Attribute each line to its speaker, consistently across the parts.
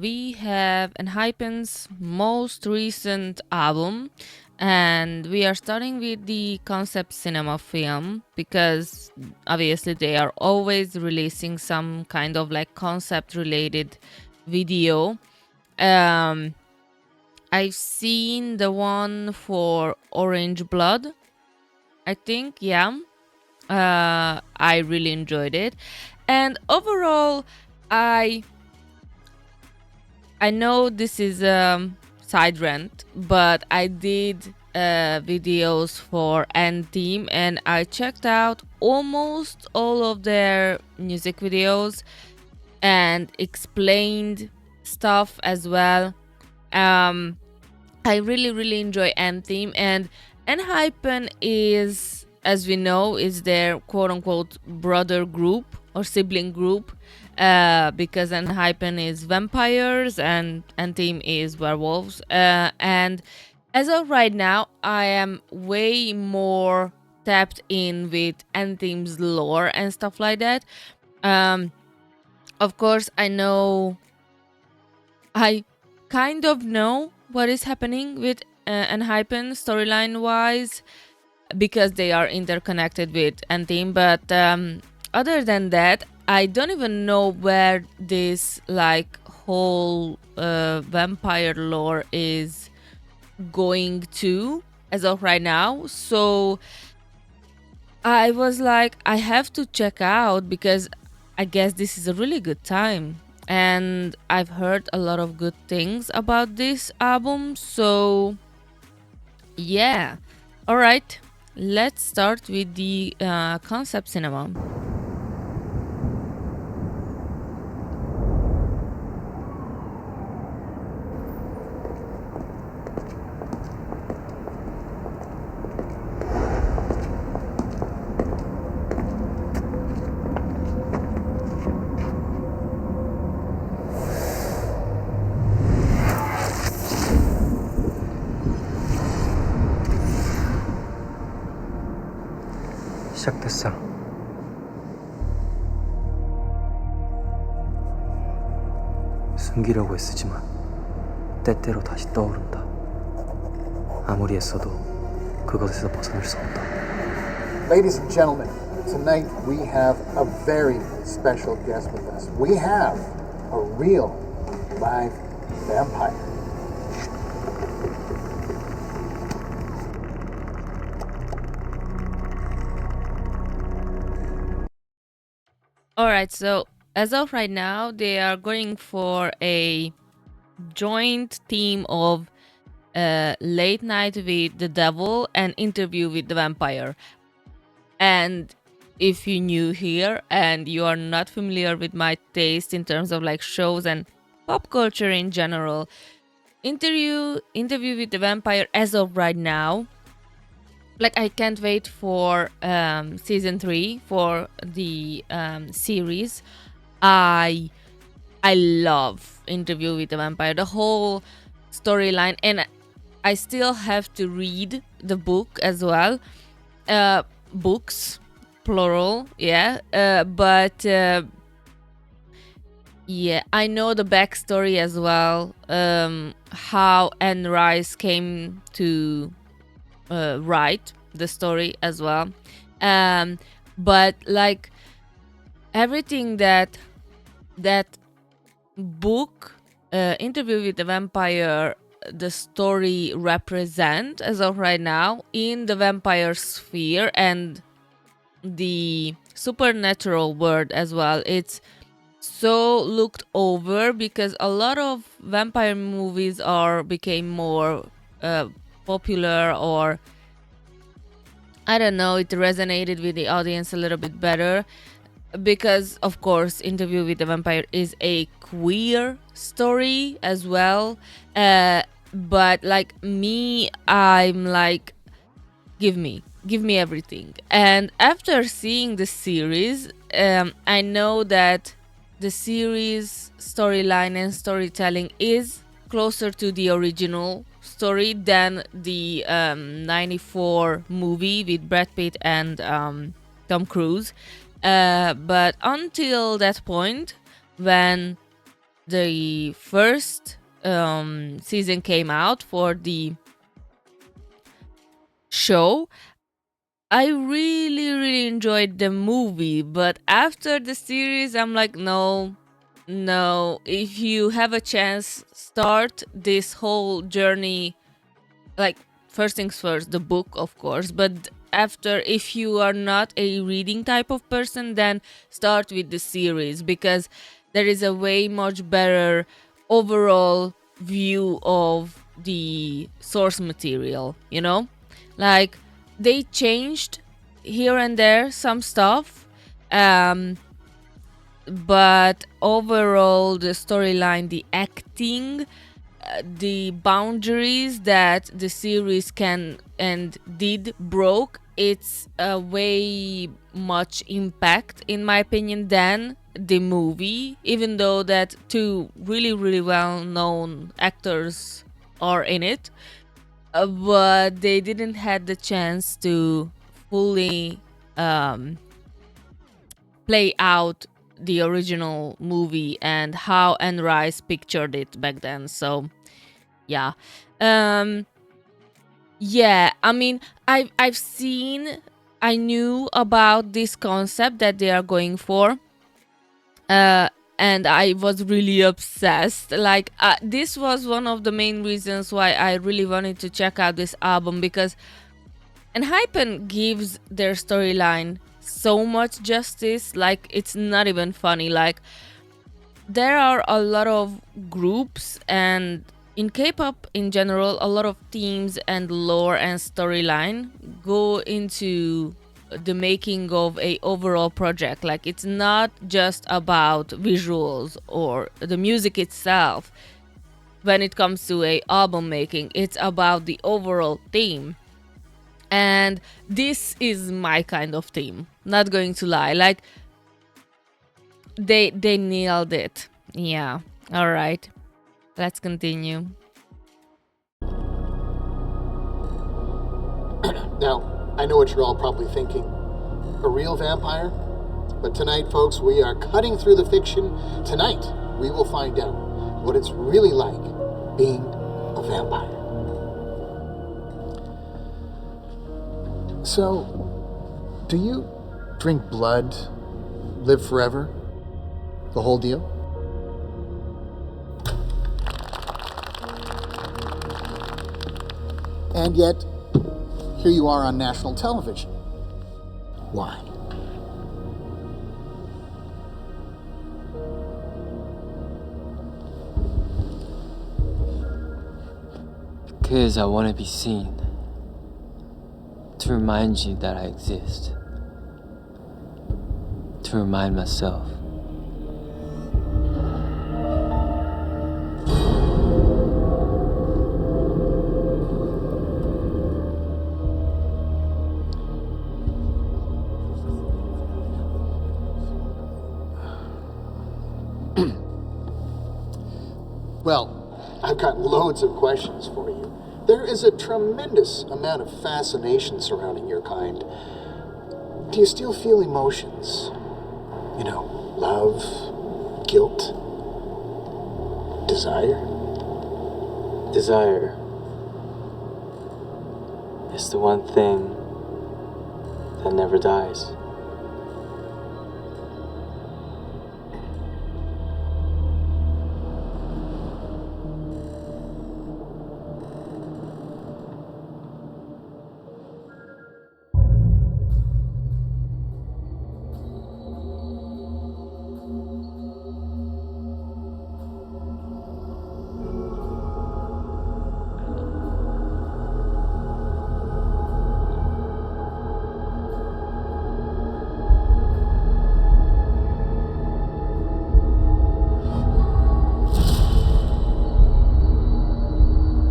Speaker 1: We have ENHYPEN's most recent album, and we are starting with the concept cinema film because obviously they are always releasing some kind of like concept related video. Um, I've seen the one for Orange Blood, I think, yeah. I really enjoyed it, and overall, I I know this is side rant, but I did videos for N Team and I checked out almost all of their music videos and explained stuff as well. Um, I really enjoy N Team, and ENHYPEN is, as we know, is their quote unquote brother group or sibling group, because ENHYPEN is vampires and N-Team is werewolves. And as of right now, I am way more tapped in with N-Team's lore and stuff like that. Of course, I kind of know what is happening with ENHYPEN storyline wise because they are interconnected with N-Team, but other than that, I don't even know where this like whole vampire lore is going to as of right now. So I was like, I have to check out because I guess this is a really good time. And I've heard a lot of good things about this album. So yeah. All right. Let's start with the concept cinema.
Speaker 2: 시작됐어. 숨기려고 애쓰지만 때때로 다시 떠오른다. 아무리 애써도 그것에서 벗어날 수 없다.
Speaker 3: Ladies and gentlemen, tonight we have a very special guest with us. We have a real live vampire.
Speaker 1: All right, so as of right now, they are going for a joint team of Late Night with the Devil and Interview with the Vampire. And if you're new here and you are not familiar with my taste in terms of like shows and pop culture in general, Interview with the Vampire as of right now, like I can't wait for season 3 for the series. I love Interview with the Vampire, the whole storyline, and I still have to read the book as well. Books, plural, yeah. But yeah, I know the backstory as well. How Anne Rice came to write the story as well. But like everything that book, Interview with the Vampire, the story represent as of right now in the vampire sphere and the supernatural world as well, it's so looked over because a lot of vampire movies became more popular, or I don't know, it resonated with the audience a little bit better because of course Interview with the Vampire is a queer story as well, but like me, I'm like, give me everything. And after seeing the series, I know that the series storyline and storytelling is closer to the original story than the 94 movie with Brad Pitt and Tom Cruise. But until that point, when the first season came out for the show, I really, really enjoyed the movie. But after the series, I'm like, no, if you have a chance, start this whole journey. Like, first things first, the book, of course, but after, if you are not a reading type of person, then start with the series, because there is a way much better overall view of the source material, you know? Like, they changed here and there some stuff, but overall the storyline, the acting, the boundaries that the series can and did broke, it's a way much impact, in my opinion, than the movie, even though that two really, really well-known actors are in it, but they didn't had the chance to fully play out the original movie and how Anne Rice pictured it back then. So yeah. Yeah, I mean, I've seen, I knew about this concept that they are going for, and I was really obsessed. Like, this was one of the main reasons why I really wanted to check out this album, because ENHYPEN gives their storyline so much justice. Like, it's not even funny. Like, there are a lot of groups, and in K-pop in general, a lot of themes and lore and storyline go into the making of a overall project. Like, it's not just about visuals or the music itself. When it comes to a album making, it's about the overall theme. And this is my kind of theme, not going to lie. Like, they nailed it. Yeah. All right. Let's continue.
Speaker 3: Now, I know what you're all probably thinking. A real vampire? But tonight, folks, we are cutting through the fiction. Tonight, we will find out what it's really like being a vampire. So, do you drink blood, live forever? The whole deal? And yet, here you are on national television. Why?
Speaker 2: Because I want to be seen. To remind you that I exist. To remind myself.
Speaker 3: Well, I've got loads of questions for you. There is a tremendous amount of fascination surrounding your kind. Do you still feel emotions? You know, love, guilt, desire?
Speaker 2: Desire is the one thing that never dies.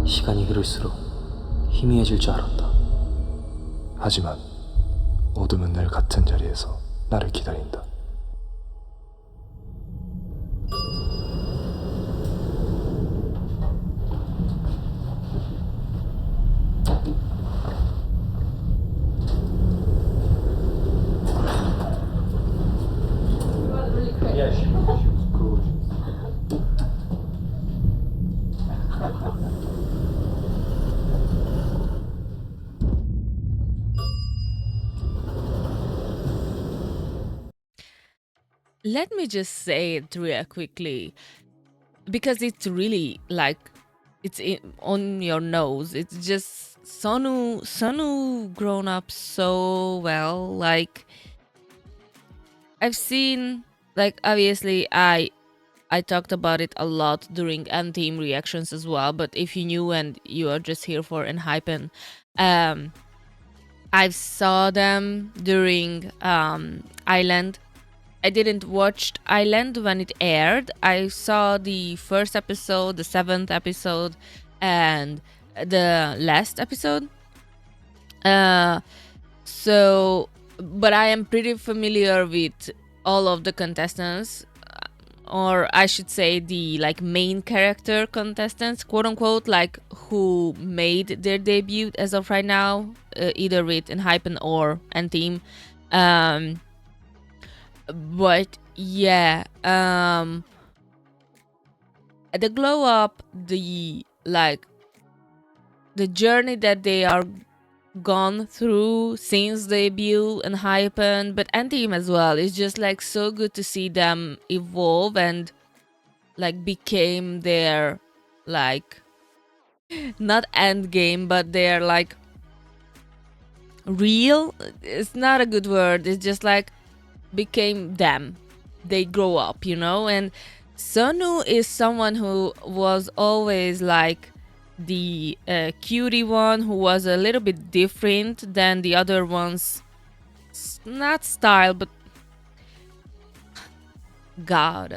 Speaker 4: 시간이 흐를수록 희미해질 줄 알았다. 하지만 어둠은 늘 같은 자리에서 나를 기다린다.
Speaker 5: Yeah, she was gorgeous.
Speaker 1: Let me just say it real quickly, because it's really like on your nose. It's just Sonu grown up so well. Like, I've seen, like, obviously I talked about it a lot during Team reactions as well, but if you knew and you are just here for ENHYPEN, I saw them during Island. I didn't watch Island when it aired. I saw the first episode, the 7th episode, and the last episode. So, but I am pretty familiar with all of the contestants, or I should say the like main character contestants, quote unquote, like who made their debut as of right now, either with ENHYPEN or N-Team. But yeah, the glow up, the like the journey that they are gone through since debut and ENHYPEN, but N-Team as well, it's just like so good to see them evolve and like became their like not end game, but they're like real. It's not a good word. It's just like became them. They grow up, you know. And Sonu is someone who was always like the cutie one, who was a little bit different than the other ones. Not style, but God,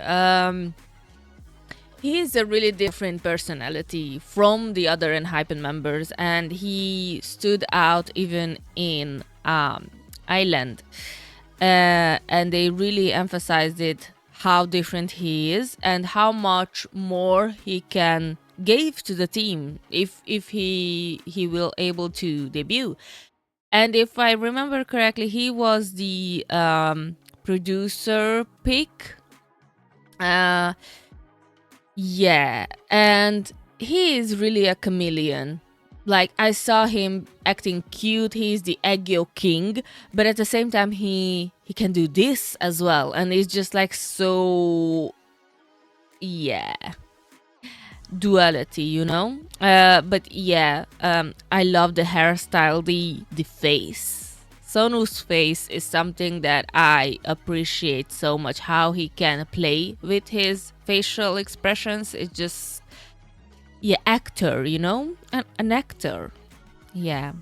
Speaker 1: he is a really different personality from the other ENHYPEN members, and he stood out even in Island. And they really emphasized it, how different he is and how much more he can give to the team if he will able to debut. And if I remember correctly, he was the producer pick. Yeah, and he is really a chameleon. Like, I saw him acting cute. He's the Aegyo king, but at the same time, he can do this as well, and it's just like so, yeah, duality, you know. But yeah, I love the hairstyle, the face. Sonu's face is something that I appreciate so much. How he can play with his facial expressions. It's just, yeah, actor, you know? An actor. Yeah.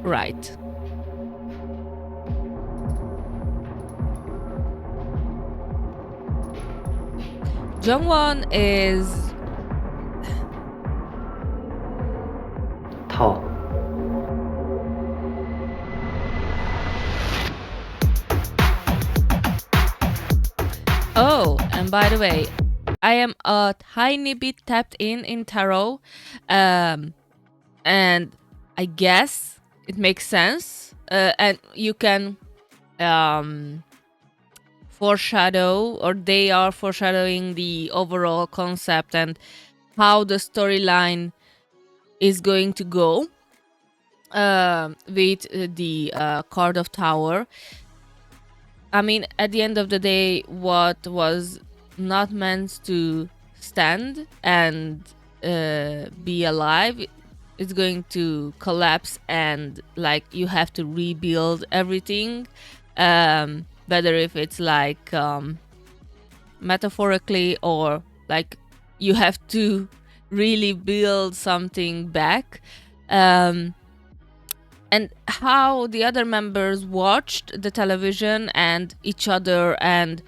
Speaker 1: Right. Jungwon is...
Speaker 2: 타워.
Speaker 1: Oh, and by the way, I am a tiny bit tapped in tarot, and I guess it makes sense, and you can foreshadow, or they are foreshadowing the overall concept and how the storyline is going to go with the card of Tower. I mean, at the end of the day, what was not meant to stand and be alive is going to collapse, and like you have to rebuild everything. Whether if it's like metaphorically, or like you have to really build something back. And how the other members watched the television and each other, and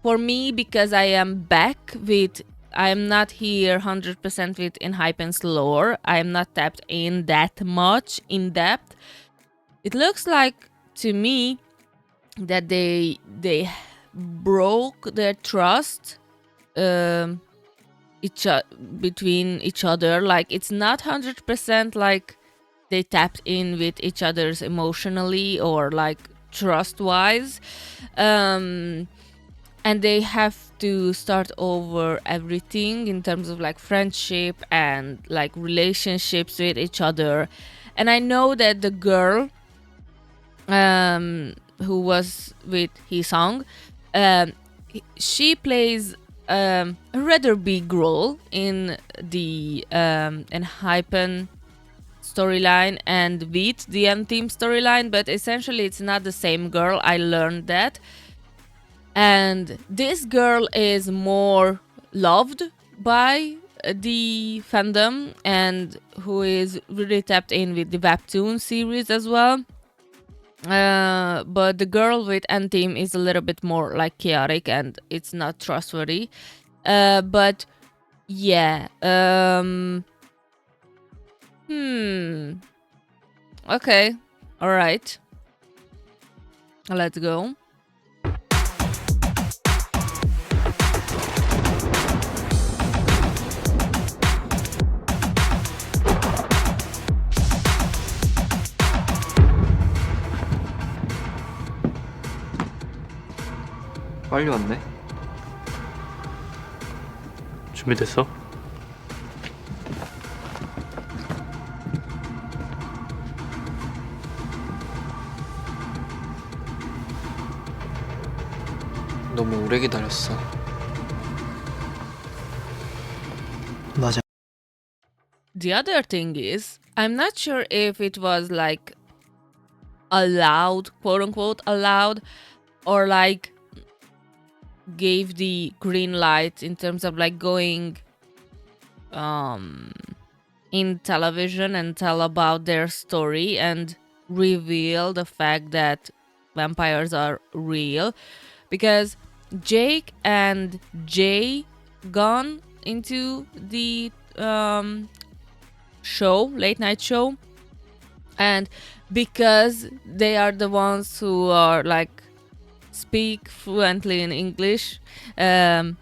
Speaker 1: for me, because I am back with, I am not here 100% with ENHYPEN's lore, I am not tapped in that much in depth. It looks like to me that they broke their trust between each other. Like, it's not 100% like they tapped in with each other's emotionally or like trust wise. and they have to start over everything in terms of like friendship and like relationships with each other. And I know that the girl who was with Hee-sung, she plays a rather big role in the ENHYPEN storyline and with the N-Team storyline, but essentially it's not the same girl. I learned that. And this girl is more loved by the fandom and who is really tapped in with the webtoon series as well. But the girl with N-Team is a little bit more like chaotic and it's not trustworthy. But yeah. Okay. Alright. Let's go.
Speaker 2: 빨리 왔네.
Speaker 5: 준비됐어?
Speaker 2: 너무 오래 기다렸어. 맞아.
Speaker 1: The other thing is, I'm not sure if it was like allowed, quote unquote allowed, or like gave the green light in terms of like going in television and tell about their story and reveal the fact that vampires are real, because Jake and Jay gone into the show, late night show, and because they are the ones who are like speak fluently in English, and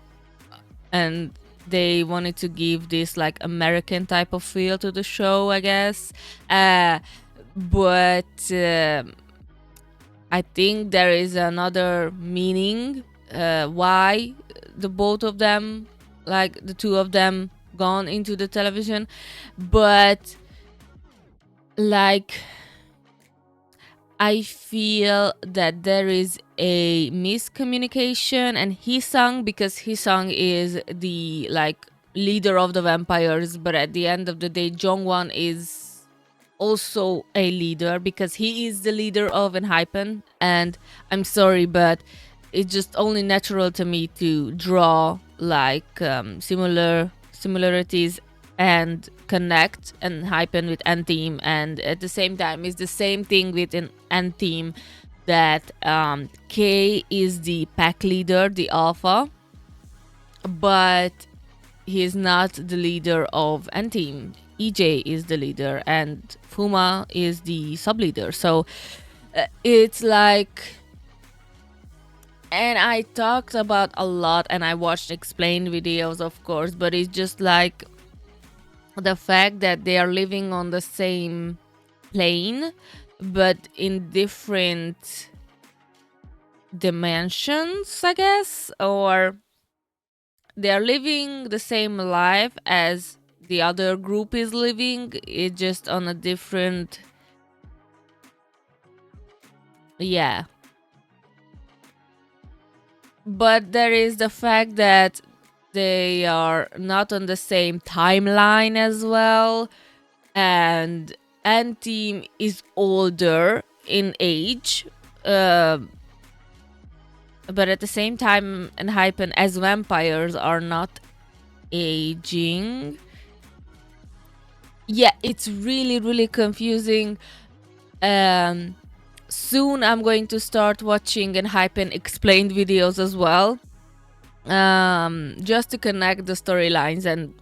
Speaker 1: they wanted to give this like American type of feel to the show, I guess. But I think there is another meaning why the both of them, like the two of them, gone into the television. But like I feel that there is a miscommunication, and Hee-sung, because Hee-sung is the like leader of the vampires, but at the end of the day Jongwon is also a leader because he is the leader of ENHYPEN. And I'm sorry, but it's just only natural to me to draw like similarities and connect ENHYPEN with N-Team, and at the same time it's the same thing with an N-Team, that K is the pack leader, the alpha, but he's not the leader of N-Team. EJ is the leader and Fuma is the sub leader. So it's like, and I talked about a lot and I watched explained videos, of course, but it's just like the fact that they are living on the same plane but in different dimensions, I guess, or they are living the same life as the other group is living, it just on a different, yeah. But there is the fact that they are not on the same timeline as well, and N-Team is older in age, but at the same time ENHYPEN as vampires are not aging. Yeah, it's really confusing. Soon I'm going to start watching ENHYPEN explained videos as well, just to connect the storylines and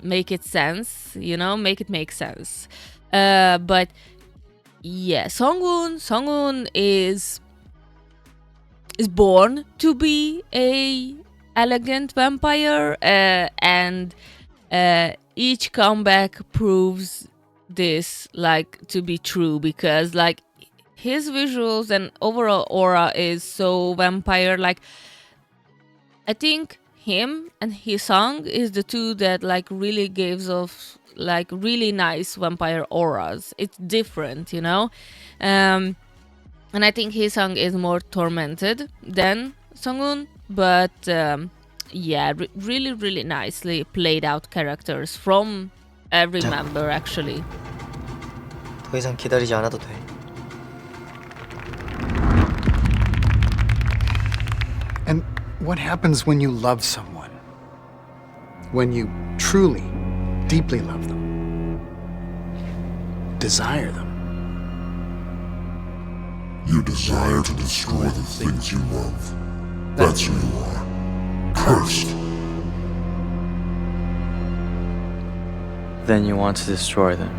Speaker 1: make it sense, you know, make it make sense. But yeah, Sungwoon is born to be a elegant vampire, and each comeback proves this like to be true, because like his visuals and overall aura is so vampire, like I think him and his song is the two that like really gives off like really nice vampire auras. It's different, you know. And I think his song is more tormented than Songun, but yeah, really, really nicely played out characters from every member actually.
Speaker 2: 더 이상 기다리지 않아도 돼.
Speaker 3: And what happens when you love someone? When you truly, deeply love them? Desire them?
Speaker 6: You desire to destroy the things you love. That's who you are. Cursed.
Speaker 2: Then you want to destroy them.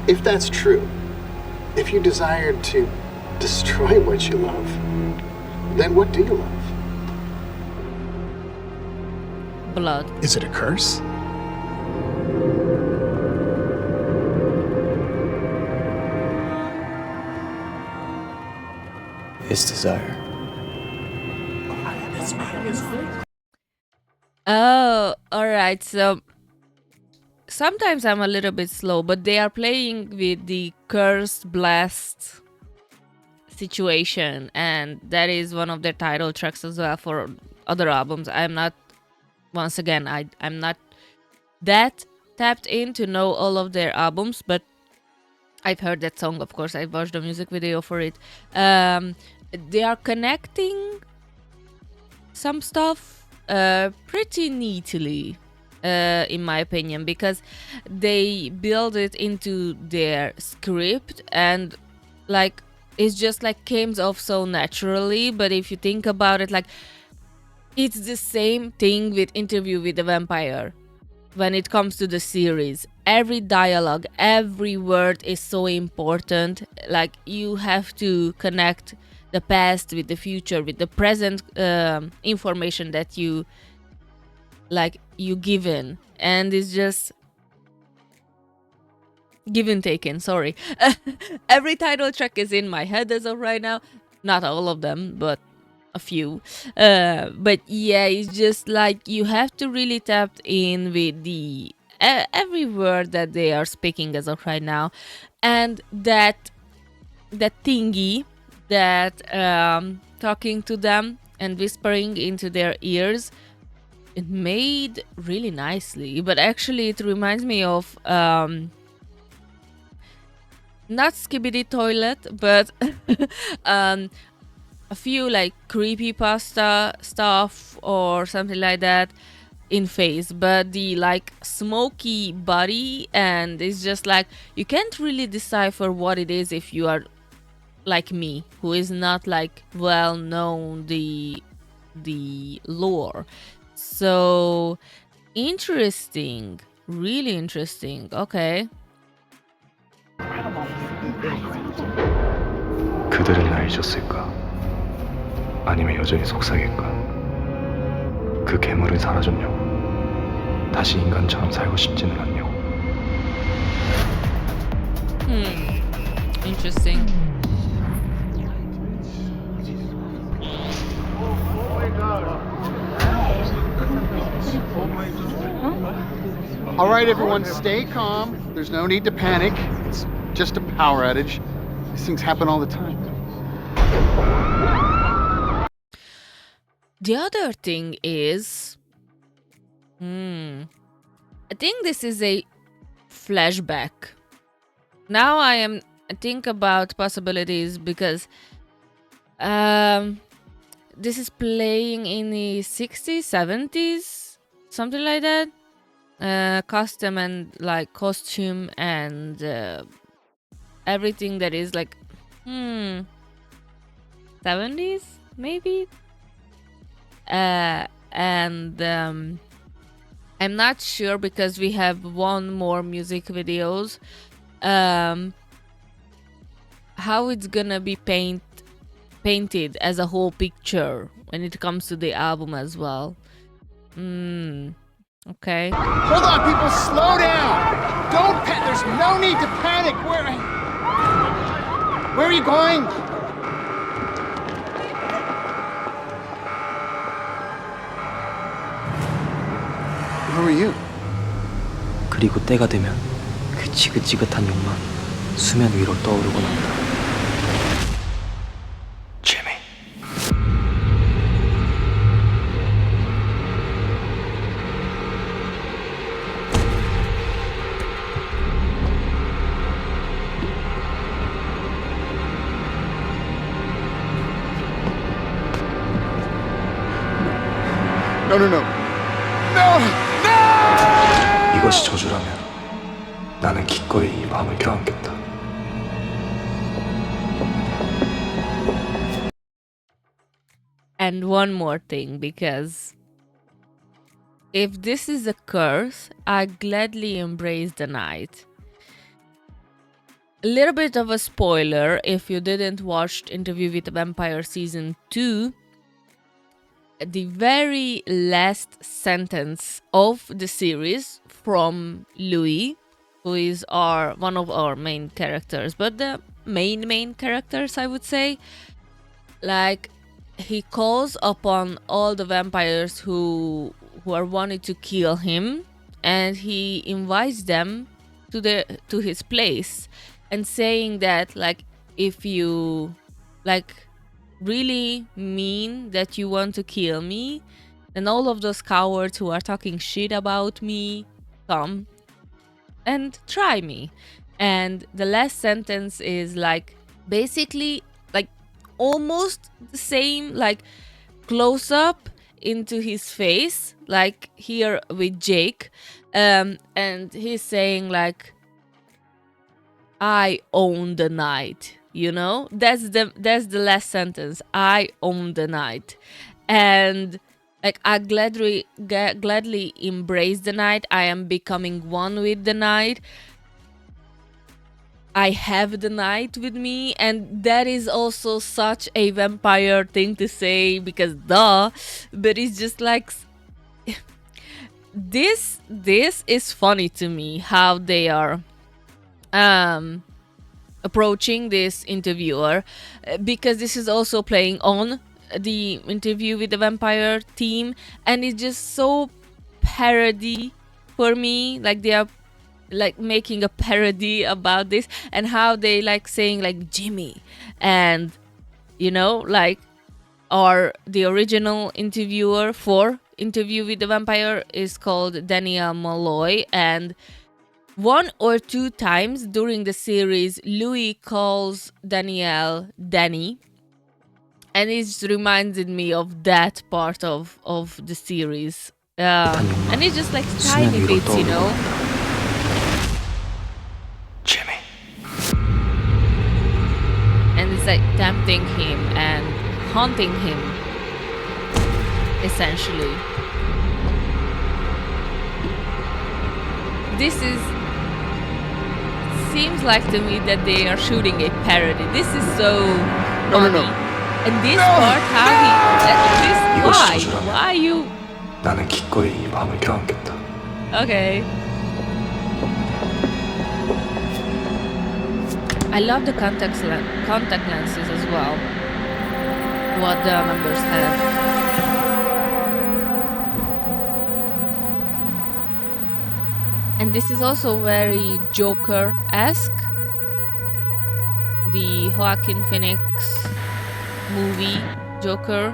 Speaker 3: If that's true, if you desired to destroy what you love, then what do you love?
Speaker 1: Blood.
Speaker 3: Is it a curse?
Speaker 2: It's desire.
Speaker 1: Oh, alright, so sometimes I'm a little bit slow, but they are playing with the cursed blast situation, and that is one of their title tracks as well for other albums. I'm not, once again, I'm not that tapped in to know all of their albums, but I've heard that song, of course. I watched the music video for it. They are connecting some stuff pretty neatly, in my opinion, because they build it into their script and like it's just like came off so naturally. But if you think about it, like it's the same thing with Interview with the Vampire. When it comes to the series, every dialogue, every word is so important. Like you have to connect the past with the future, with the present information that you given, and it's just given taken. Sorry, every title track is in my head as of right now. Not all of them, but a few. But yeah, it's just like you have to really tap in with the every word that they are speaking as of right now, and that thingy that talking to them and whispering into their ears, it made really nicely. But actually it reminds me of not Skibidi Toilet, but a few like creepypasta stuff or something like that in face, but the like smoky body, and it's just like you can't really decipher what it is if you are like me, who is not like well known the lore. So interesting, really interesting. Okay.
Speaker 4: 그들은 날 잊었을까? 아니면 여전히 속삭일까? 그 괴물은 사라졌냐고. 다시 인간처럼 살고 싶지는 않냐고.
Speaker 1: Interesting.
Speaker 3: All right, everyone, stay calm. There's no need to panic. It's just a power outage. These things happen all the time.
Speaker 1: The other thing is, I think this is a flashback. Now I think about possibilities because this is playing in the 60s, 70s, something like that. Custom and like costume and everything that is like 70s maybe. And I'm not sure because we have one more music videos how it's gonna be painted as a whole picture when it comes to the album as well. Okay.
Speaker 3: Hold on, people, slow down. Don't there's no need to panic. Where are you going? Who are you?
Speaker 2: 그리고 때가 되면 그 지긋지긋한 욕망이 수면 위로 떠오르곤 합니다.
Speaker 4: Jimmy.
Speaker 3: No, no, no. No!
Speaker 4: 이것이 저주라면 나는 기꺼이 이 밤을 껴안겠다.
Speaker 1: And one more thing, because if this is a curse, I gladly embrace the night. A little bit of a spoiler if you didn't watch Interview with a Vampire Season 2. The very last sentence of the series from Louis, who is one of our main characters, but the main characters, I would say, like, he calls upon all the vampires who are wanting to kill him, and he invites them to his place, and saying that, like, if you like really mean that you want to kill me, then all of those cowards who are talking shit about me, come and try me. And the last sentence is like basically like almost the same, like close up into his face, like here with Jake, and he's saying like, I own the night, you know? That's the last sentence. I own the night. And like I gladly embrace the night. I am becoming one with the night. I have the night with me, and that is also such a vampire thing to say, because duh, but it's just like this is funny to me how they are approaching this interviewer, because this is also playing on the Interview with the Vampire theme, and it's just so parody for me. Like they are like making a parody about this, and how they like saying like Jimmy, and you know, like, or the original interviewer for Interview with the Vampire is called Daniel Malloy, and one or two times during the series, Louis calls Danielle Danny, and it reminded me of that part of the series. And it's just like tiny bits, you know.
Speaker 4: Jimmy.
Speaker 1: And it's like tempting him and haunting him, essentially. This seems like to me that they are shooting a parody. This is so funny.
Speaker 3: No.
Speaker 1: And this part, how
Speaker 4: 이것이
Speaker 1: why you?
Speaker 4: 나는 기꺼이 이 밤을 껴안겠다.
Speaker 1: Okay. I love the contact lenses as well. What the members have. And this is also very Joker-esque. The Joaquin Phoenix movie, Joker.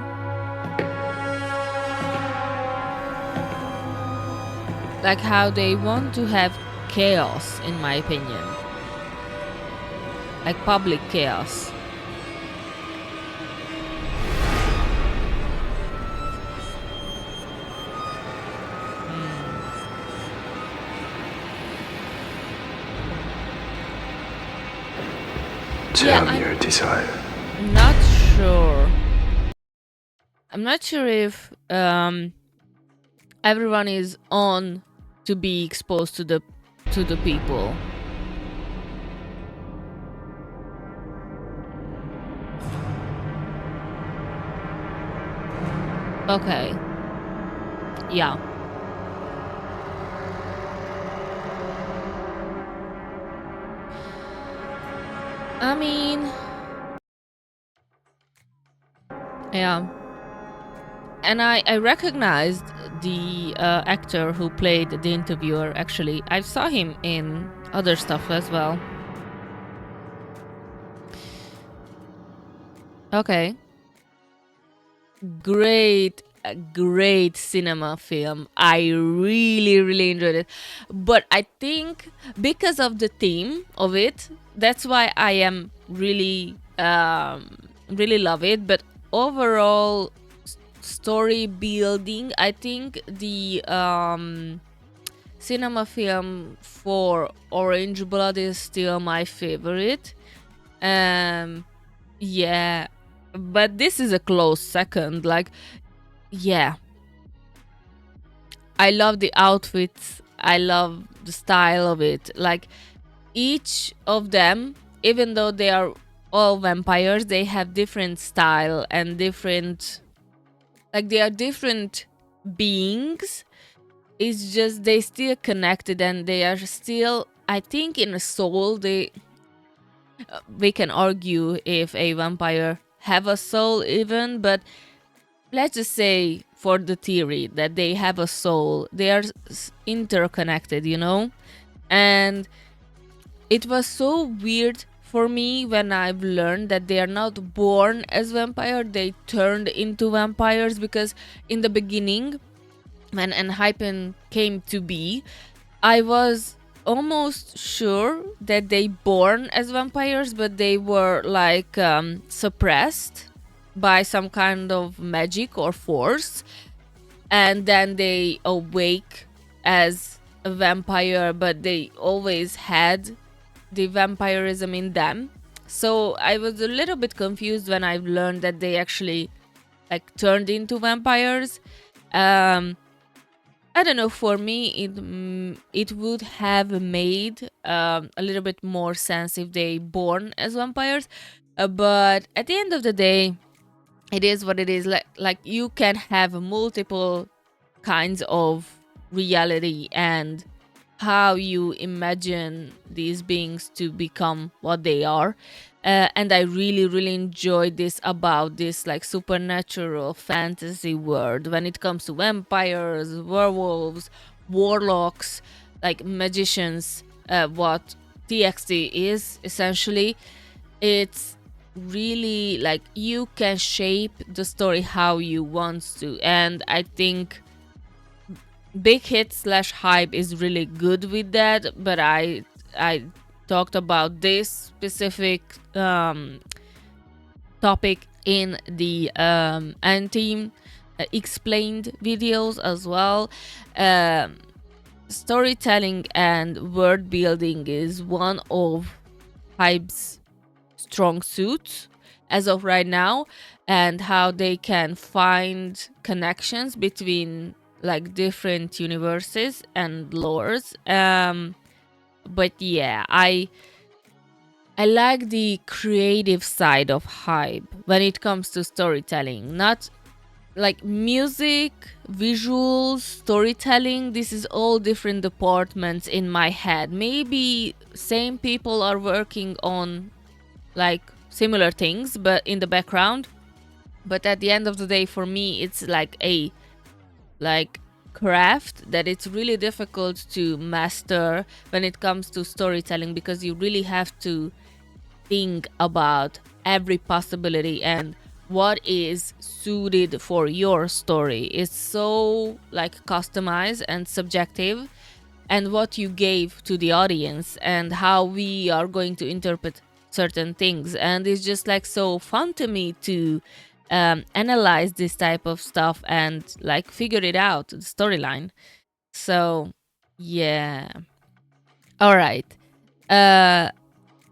Speaker 1: Like how they want to have chaos, in my opinion. Like public chaos.
Speaker 4: Tell me your desire.
Speaker 1: Not sure. I'm not sure if everyone is on to be exposed to the people. Okay. Yeah. I mean, yeah. And I recognized the actor who played the interviewer, actually. I saw him in other stuff as well. Okay. Great, great cinema film. I really enjoyed it. But I think because of the theme of it, that's why I am really love it. But overall story building, I think the cinema film for Orange Blood is still my favorite. Yeah, but this is a close second. Like, yeah, I love the outfits. I love the style of it. Like, each of them, even though they are all vampires, they have different style and different, like, they are different beings. It's just they still connected and they are still, I think, in a soul. We can argue if a vampire have a soul even, but let's just say for the theory that they have a soul, they are interconnected, you know? And it was so weird for me when I've learned that they are not born as vampire, they turned into vampires, because in the beginning, when ENHYPEN came to be, I was almost sure that they born as vampires, but they were like suppressed by some kind of magic or force, and then they awake as a vampire, but they always had the vampirism in them. So I was a little bit confused when I learned that they actually like turned into vampires. I don't know. For me, it would have made a little bit more sense if they born as vampires. But at the end of the day, it is what it is. Like you can have multiple kinds of reality and how you imagine these beings to become what they are. And I really enjoyed this about this like supernatural fantasy world when it comes to vampires, werewolves, warlocks, like magicians. What TXT is essentially, it's really like you can shape the story how you want to, and I think Big Hit slash Hype is really good with that. But I talked about this specific topic in the anti explained videos as well. Storytelling and world building is one of Hype's strong suits as of right now, and how they can find connections between like different universes and lores. But yeah, I like the creative side of Hype when it comes to storytelling, not like music, visuals, storytelling. This is all different departments in my head. Maybe same people are working on like similar things but in the background, but at the end of the day, for me, it's like a like craft that it's really difficult to master when it comes to storytelling, because you really have to think about every possibility and what is suited for your story. It's so like customized and subjective, and what you gave to the audience and how we are going to interpret certain things. And it's just like so fun to me to analyze this type of stuff and like figure it out, the storyline. So yeah, all right,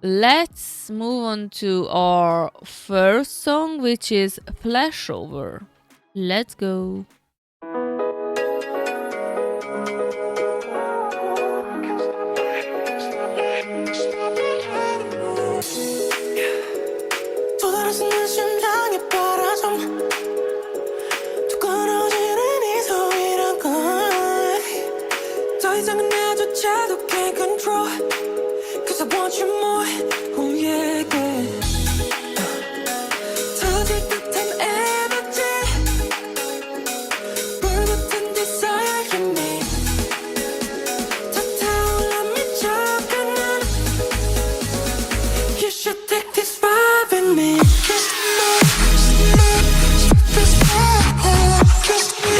Speaker 1: let's move on to our first song, which is Flashover. Let's go.
Speaker 7: 쏟아지는 심장의 바라좀 두꺼워지는 이 소리란 걸 더 이상은 나조차도 can't control Cause I want you more. Oh yeah, yeah. 터질 듯한 energy. 불붙은 desire in me. 더 타올라 미쳐가 난. You should take this vibe in me. Kiss me, this vibe. Kiss me,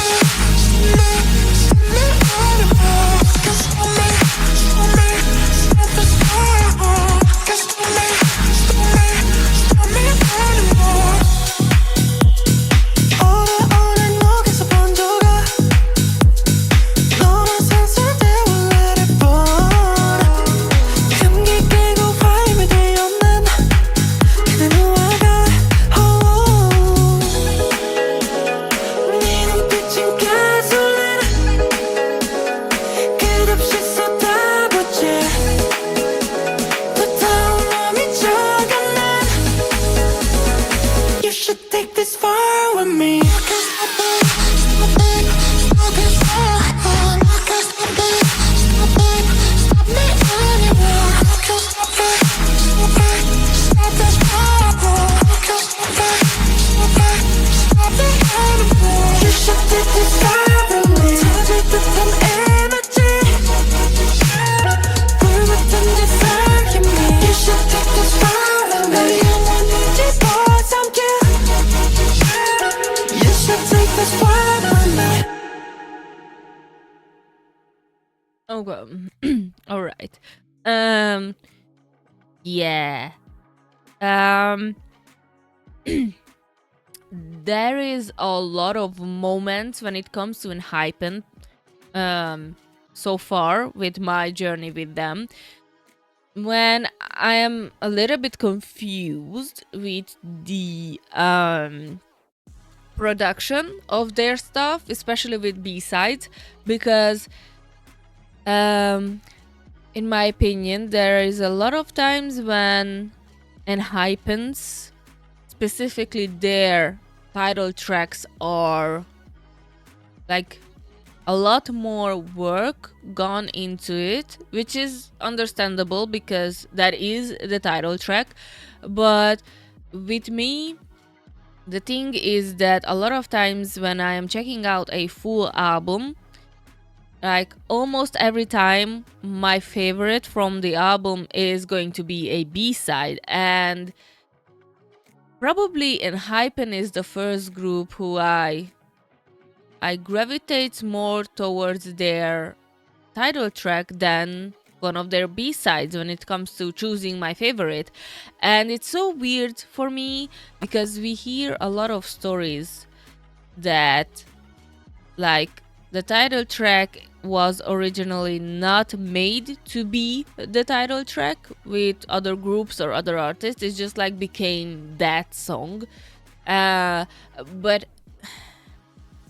Speaker 7: anymore. Kiss me, this vibe. Kiss me anymore. 오래 녹여서 번져가. 너만 상상되고 let it burn. 감기 깨고 vibe 되어 난 그대 놓아가. 네 눈빛은 가솔린. 끝없이 쏟아붓지. 더 타올라 미쳐가 난. You should take this far with me. You should take this far with me. 터질 듯한 energy. 불붙은 desire in me. You should take this far with me. 영원히 집어삼켜. You should take this far with me.
Speaker 1: Okay. All right. Yeah. There is a lot of moments when it comes to ENHYPEN so far with my journey with them when I am a little bit confused with the production of their stuff, especially with B-sides, because in my opinion there is a lot of times when ENHYPEN's, specifically their title tracks, are like a lot more work gone into it, which is understandable because that is the title track. But with me, the thing is that a lot of times when I am checking out a full album, like almost every time my favorite from the album is going to be a B-side, and probably ENHYPEN is the first group who I gravitate more towards their title track than one of their B-sides when it comes to choosing my favorite. And it's so weird for me because we hear a lot of stories that like the title track was originally not made to be the title track with other groups or other artists. It just like became that song. But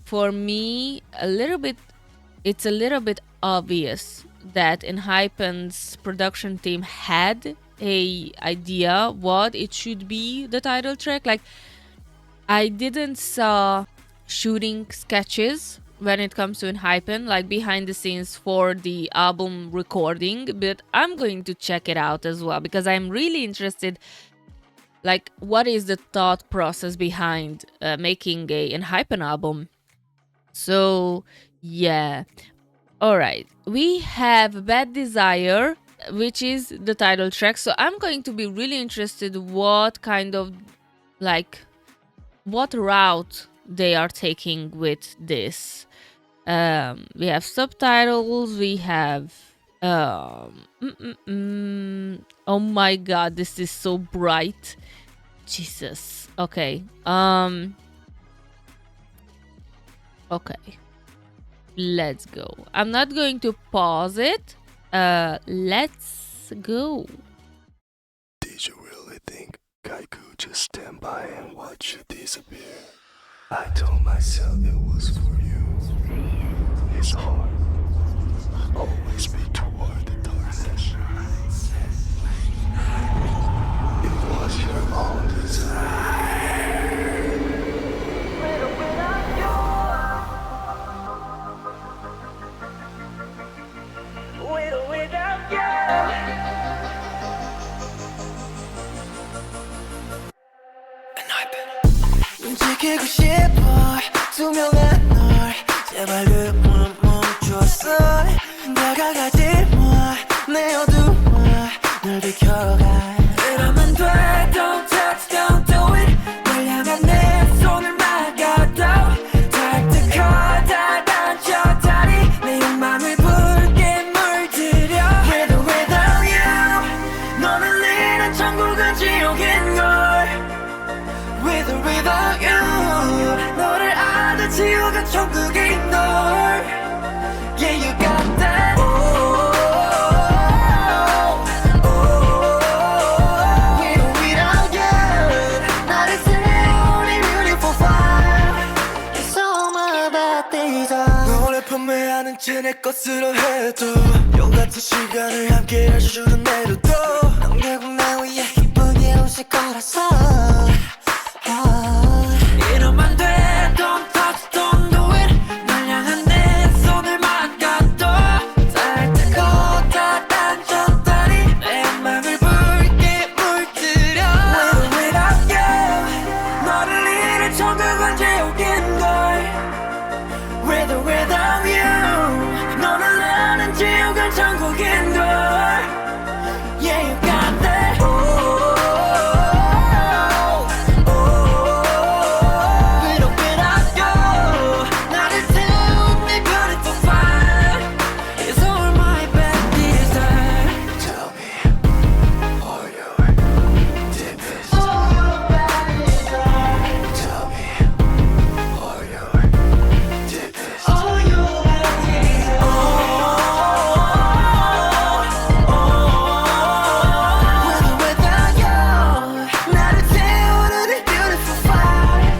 Speaker 1: for me, it's a little bit obvious that ENHYPEN's production team had a idea what it should be the title track. Like, I didn't saw shooting sketches when it comes to ENHYPEN, like behind the scenes for the album recording, but I'm going to check it out as well because I'm really interested, like, what is the thought process behind making a ENHYPEN album. So yeah, all right, we have Bad Desire, which is the title track. So I'm going to be really interested what kind of, like, what route they are taking with this. We have subtitles, we have oh my god, this is so bright, Jesus. Okay, okay, let's go. I'm not going to pause it. Let's go.
Speaker 4: Did you really think I could just stand by and watch you disappear? I told myself it was for you. It's hard. Always be toward the darkness. It was your own desire.
Speaker 8: Without you.
Speaker 7: 싶어 투명한 널 제발 그만 멈춰서 다가가지 마내 어두워 널 비켜가 그러면 돼 Don't touch don't do it 널 향한 내 손을 막아도 닿을 다 단쳐다니 내 욕망을 붉게 물들여 With or without you 너는 내는 천국은 지옥인걸 With or without you 너를 아는 지옥은 천국인걸 Yeah you got that With or without you 나를 세우니 beautiful fire It's all my bad days 너를 판매하는 채 내 것으로 해도 용같은 시간을 함께 할 줄은 내려도 넌 결국 나 위해 기쁘게 웃을 거라서 이러면 돼 Don't touch don't do it 널 향한 내 손을 막아도 닿을 다 단쳤다니 내 맘을 붉게 물들여 With or without you 너를 잃은 천국은 지옥인걸 With or without you 너를 아는 지옥은 천국인걸 Yeah you got that With or without you 나를 태운 네 beautiful fire It's all my bad desire
Speaker 4: Tell me all your deepest.
Speaker 7: All your bad desire
Speaker 4: Tell me all your deepest.
Speaker 7: All your bad desire With or without you 나를 태우는 네 beautiful fire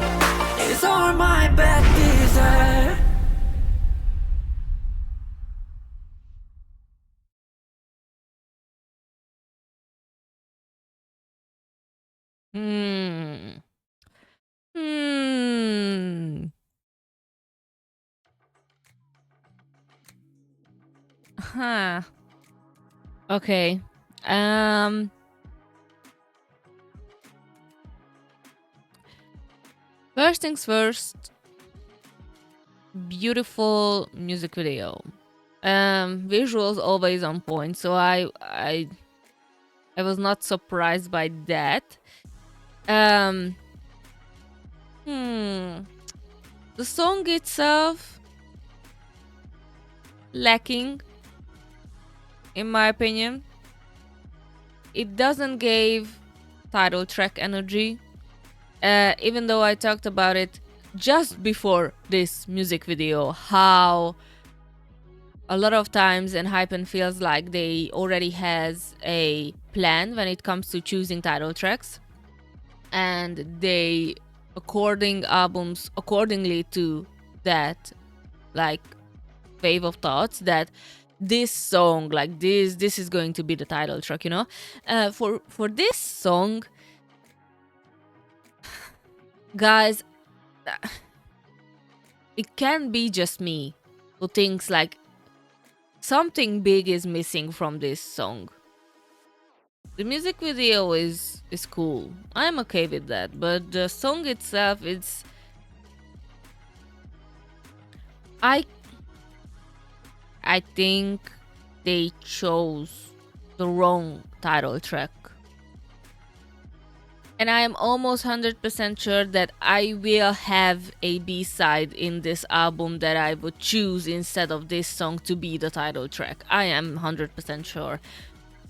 Speaker 7: It's all my bad desire
Speaker 1: Hmm. Hmm. Huh. Okay. First things first. Beautiful music video. Visuals always on point, so I was not surprised by that. Um. The song itself lacking, in my opinion. It doesn't give title track energy. Even though I talked about it just before this music video, how a lot of times ENHYPEN feels like they already has a plan when it comes to choosing title tracks, and they according albums accordingly to that, like, wave of thoughts that this song, like this is going to be the title track, you know. For this song, guys, it can be just me who thinks like something big is missing from this song. The music video is cool. I'm okay with that, but the song itself, it's I think they chose the wrong title track. And I am almost 100% sure that I will have a B-side in this album that I would choose instead of this song to be the title track. I am 100% sure.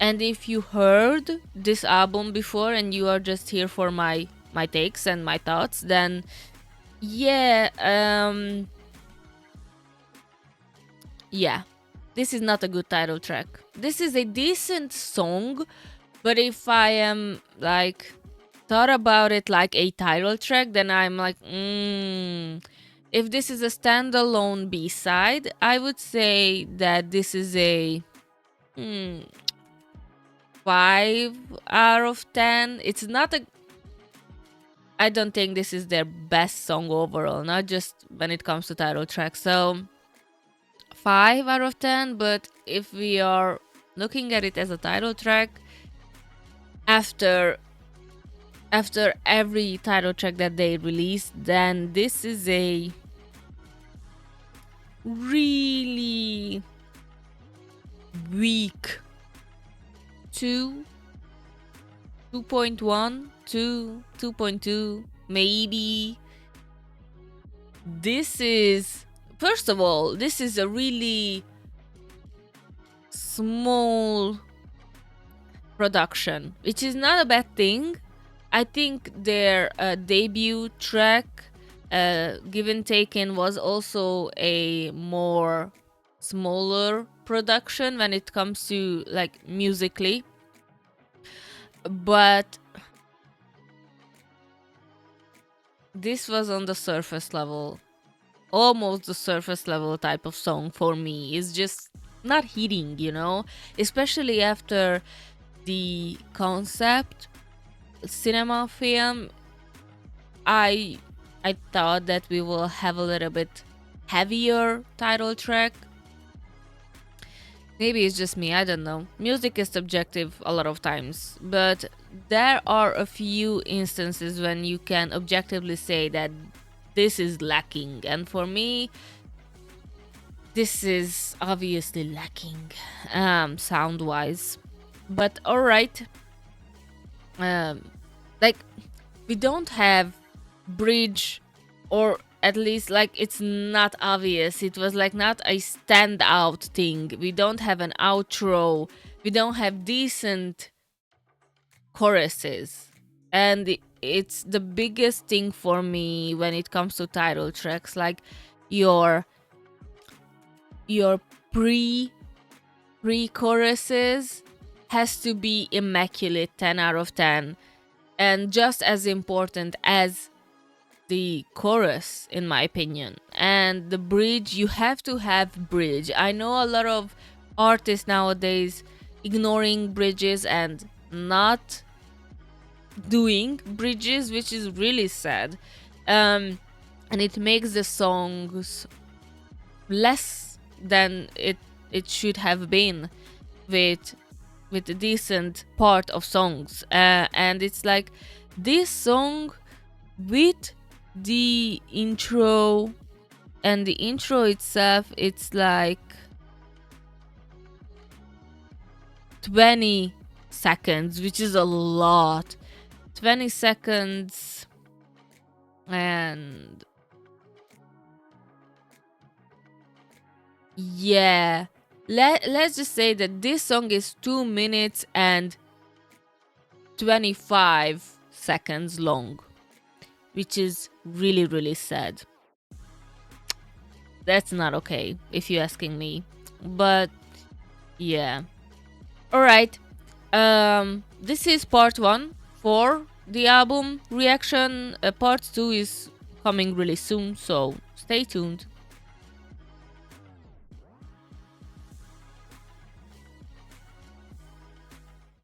Speaker 1: And if you heard this album before and you are just here for my takes and my thoughts, then yeah, this is not a good title track. This is a decent song, but if I am like thought about it like a title track, then I'm like, if this is a standalone B-side, I would say that this is a 5 out of 10. It's not a... I don't think this is their best song overall, not just when it comes to title track. So 5 out of 10, but if we are looking at it as a title track, after after every title track that they released, then this is a really weak 2, 2.1, 2.2, maybe. This is, first of all, this is a really small production, which is not a bad thing. I think their debut track, Give and Taken, was also a more smaller production when it comes to like musically, but this was on the surface level, almost the surface level type of song for me. It's just not hitting, you know, especially after the concept cinema film. I thought that we will have a little bit heavier title track. Maybe it's just me, I don't know. Music is subjective a lot of times, but there are a few instances when you can objectively say that this is lacking, and for me, this is obviously lacking, sound-wise. But alright, like, we don't have bridge, or at least like it's not obvious. It was like not a standout thing. We don't have an outro. We don't have decent choruses, and it's the biggest thing for me when it comes to title tracks. Like your pre-choruses has to be immaculate, 10 out of 10, and just as important as the chorus, in my opinion. And the bridge, you have to have bridge. I know a lot of artists nowadays ignoring bridges and not doing bridges, which is really sad, and it makes the songs less than it should have been with a decent part of songs. And it's like this song with the intro, and the intro itself, it's like 20 seconds, which is a lot. 20 seconds, and yeah, let's just say that this song is 2 minutes and 25 seconds long, which is really, really sad. That's not okay, if you're asking me. But yeah. Alright. This is part 1 for the album reaction. Part 2 is coming really soon, so stay tuned.